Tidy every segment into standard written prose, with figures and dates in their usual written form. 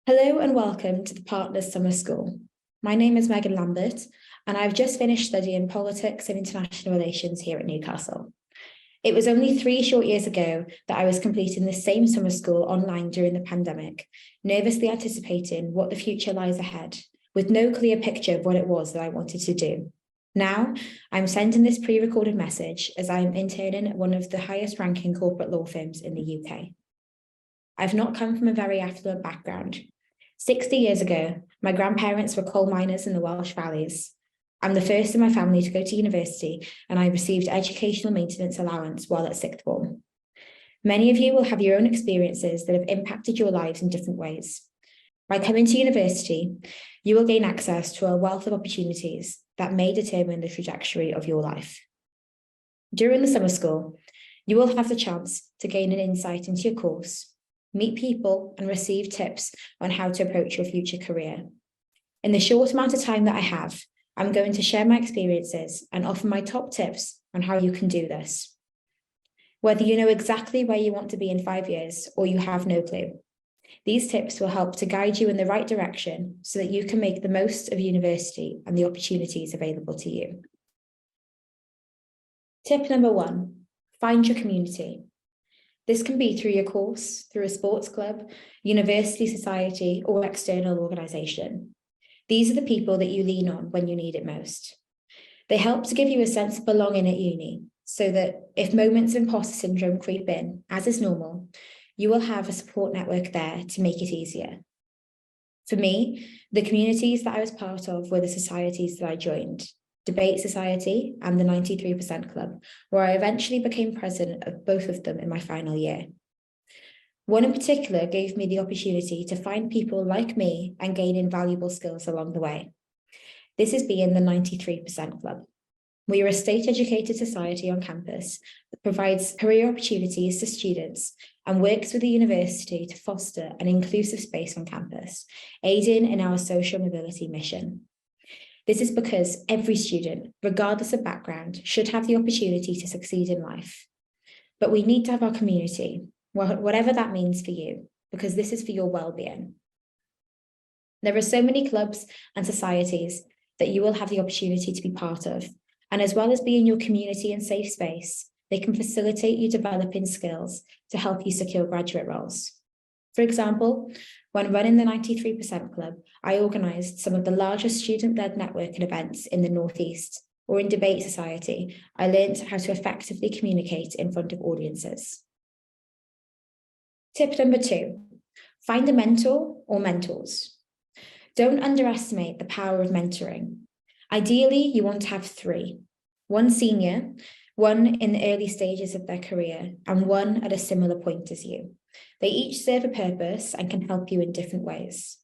Hello and welcome to the Partners Summer School. My name is Megan Lambert and I've just finished studying politics and international relations here at Newcastle. It was only 3 short years ago that I was completing the same summer school online during the pandemic, nervously anticipating what the future lies ahead, with no clear picture of what it was that I wanted to do. Now, I'm sending this pre-recorded message as I'm interning at one of the highest ranking corporate law firms in the UK. I've not come from a very affluent background. 60 years ago, my grandparents were coal miners in the Welsh valleys. I'm the first in my family to go to university, and I received educational maintenance allowance while at sixth form. Many of you will have your own experiences that have impacted your lives in different ways. By coming to university, you will gain access to a wealth of opportunities that may determine the trajectory of your life. During the summer school, you will have the chance to gain an insight into your course, meet people and receive tips on how to approach your future career. In the short amount of time that I have, I'm going to share my experiences and offer my top tips on how you can do this. Whether you know exactly where you want to be in 5 years or you have no clue, these tips will help to guide you in the right direction so that you can make the most of university and the opportunities available to you. Tip number 1, find your community. This can be through your course, through a sports club, university society, or external organisation. These are the people that you lean on when you need it most. They help to give you a sense of belonging at uni, so that if moments of imposter syndrome creep in, as is normal, you will have a support network there to make it easier. For me, the communities that I was part of were the societies that I joined. Debate Society and the 93% Club, where I eventually became president of both of them in my final year. One in particular gave me the opportunity to find people like me and gain invaluable skills along the way. This is being the 93% Club. We are a state-educated society on campus that provides career opportunities to students and works with the university to foster an inclusive space on campus, aiding in our social mobility mission. This is because every student, regardless of background, should have the opportunity to succeed in life. But we need to have our community, whatever that means for you, because this is for your well-being. There are so many clubs and societies that you will have the opportunity to be part of, and as well as being your community and safe space, they can facilitate you developing skills to help you secure graduate roles. For example, when running the 93% Club, I organised some of the largest student-led networking events in the Northeast, or in Debate Society, I learned how to effectively communicate in front of audiences. Tip number 2, find a mentor or mentors. Don't underestimate the power of mentoring. Ideally, you want to have 3, one senior, one in the early stages of their career, and one at a similar point as you. They each serve a purpose and can help you in different ways.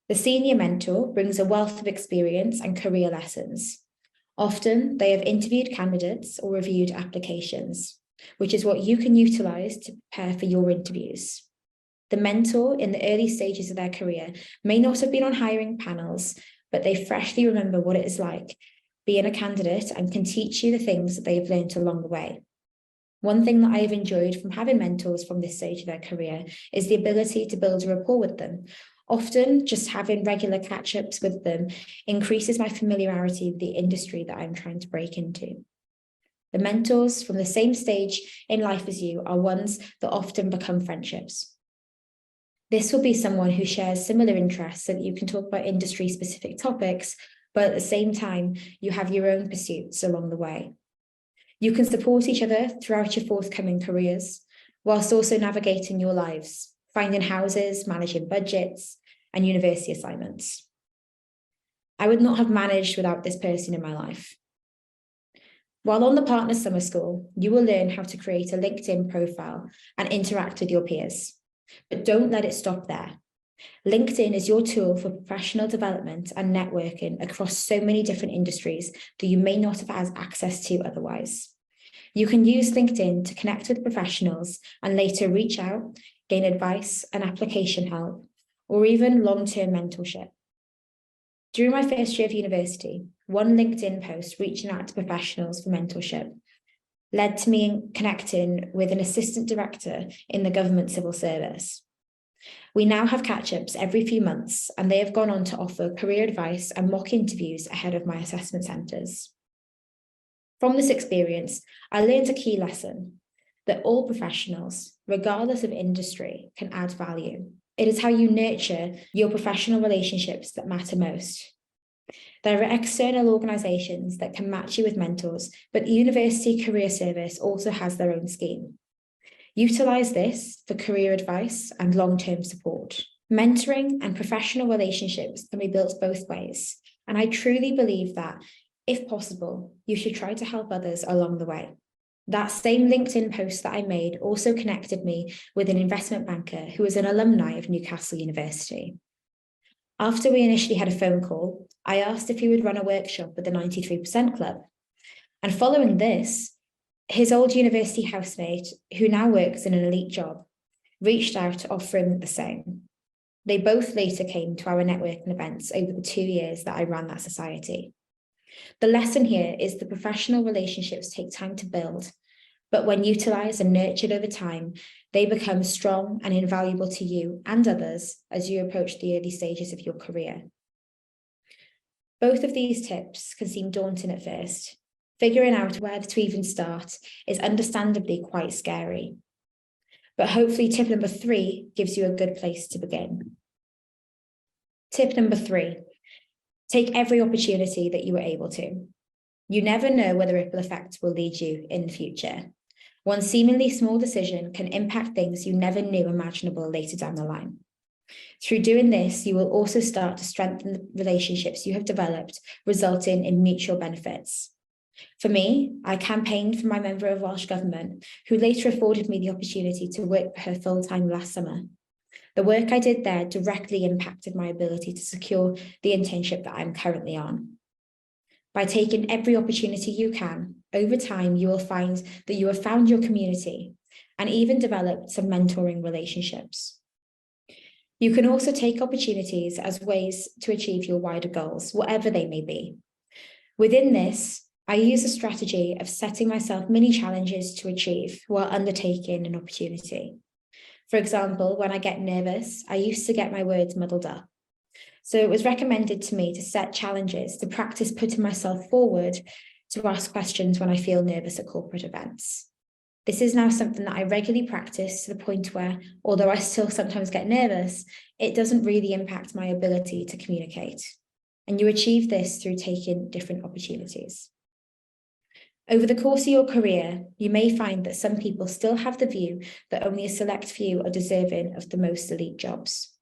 The senior mentor brings a wealth of experience and career lessons. Often, they have interviewed candidates or reviewed applications, which is what you can utilise to prepare for your interviews. The mentor in the early stages of their career may not have been on hiring panels, but they freshly remember what it is like being a candidate and can teach you the things that they've learned along the way. One thing that I have enjoyed from having mentors from this stage of their career is the ability to build a rapport with them. Often, just having regular catch-ups with them increases my familiarity with the industry that I'm trying to break into. The mentors from the same stage in life as you are ones that often become friendships. This will be someone who shares similar interests so that you can talk about industry-specific topics, but at the same time, you have your own pursuits along the way. You can support each other throughout your forthcoming careers, whilst also navigating your lives, finding houses, managing budgets, and university assignments. I would not have managed without this person in my life. While on the Partners Summer School, you will learn how to create a LinkedIn profile and interact with your peers. But don't let it stop there. LinkedIn is your tool for professional development and networking across so many different industries that you may not have had access to otherwise. You can use LinkedIn to connect with professionals and later reach out, gain advice and application help, or even long-term mentorship. During my first year of university, one LinkedIn post reaching out to professionals for mentorship led to me connecting with an assistant director in the government civil service. We now have catch-ups every few months, and they have gone on to offer career advice and mock interviews ahead of my assessment centres. From this experience, I learned a key lesson, that all professionals, regardless of industry, can add value. It is how you nurture your professional relationships that matter most. There are external organisations that can match you with mentors, but the University Career Service also has their own scheme. Utilise this for career advice and long-term support. Mentoring and professional relationships can be built both ways, and I truly believe that, if possible, you should try to help others along the way. That same LinkedIn post that I made also connected me with an investment banker who is an alumni of Newcastle University. After we initially had a phone call, I asked if he would run a workshop with the 93% Club. And following this, his old university housemate, who now works in an elite job, reached out offering the same. They both later came to our networking events over the 2 years that I ran that society. The lesson here is the professional relationships take time to build, but when utilised and nurtured over time, they become strong and invaluable to you and others as you approach the early stages of your career. Both of these tips can seem daunting at first. Figuring out where to even start is understandably quite scary. But hopefully tip number 3 gives you a good place to begin. Tip number 3, take every opportunity that you are able to. You never know where the ripple effect will lead you in the future. One seemingly small decision can impact things you never knew imaginable later down the line. Through doing this, you will also start to strengthen the relationships you have developed, resulting in mutual benefits. For me, I campaigned for my member of Welsh Government, who later afforded me the opportunity to work for her full-time last summer. The work I did there directly impacted my ability to secure the internship that I'm currently on. By taking every opportunity you can, over time you will find that you have found your community and even developed some mentoring relationships. You can also take opportunities as ways to achieve your wider goals, whatever they may be. Within this, I use a strategy of setting myself mini challenges to achieve while undertaking an opportunity. For example, when I get nervous, I used to get my words muddled up. So it was recommended to me to set challenges to practice putting myself forward to ask questions when I feel nervous at corporate events. This is now something that I regularly practice to the point where, although I still sometimes get nervous, it doesn't really impact my ability to communicate. And you achieve this through taking different opportunities. Over the course of your career, you may find that some people still have the view that only a select few are deserving of the most elite jobs.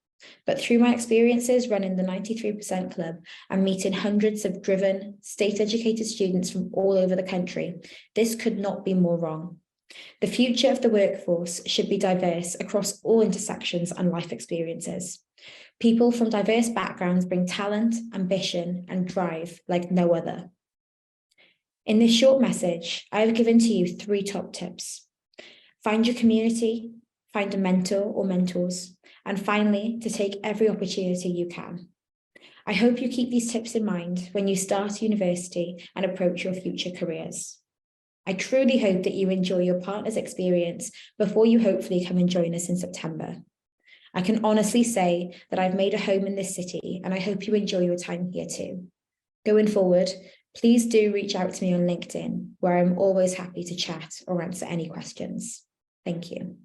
But through my experiences running the 93% Club and meeting hundreds of driven, state-educated students from all over the country, this could not be more wrong. The future of the workforce should be diverse across all intersections and life experiences. People from diverse backgrounds bring talent, ambition, and drive like no other. In this short message, I have given to you 3 top tips. Find your community, find a mentor or mentors, and finally, to take every opportunity you can. I hope you keep these tips in mind when you start university and approach your future careers. I truly hope that you enjoy your partner's experience before you hopefully come and join us in September. I can honestly say that I've made a home in this city, and I hope you enjoy your time here too. Going forward, please do reach out to me on LinkedIn, where I'm always happy to chat or answer any questions. Thank you.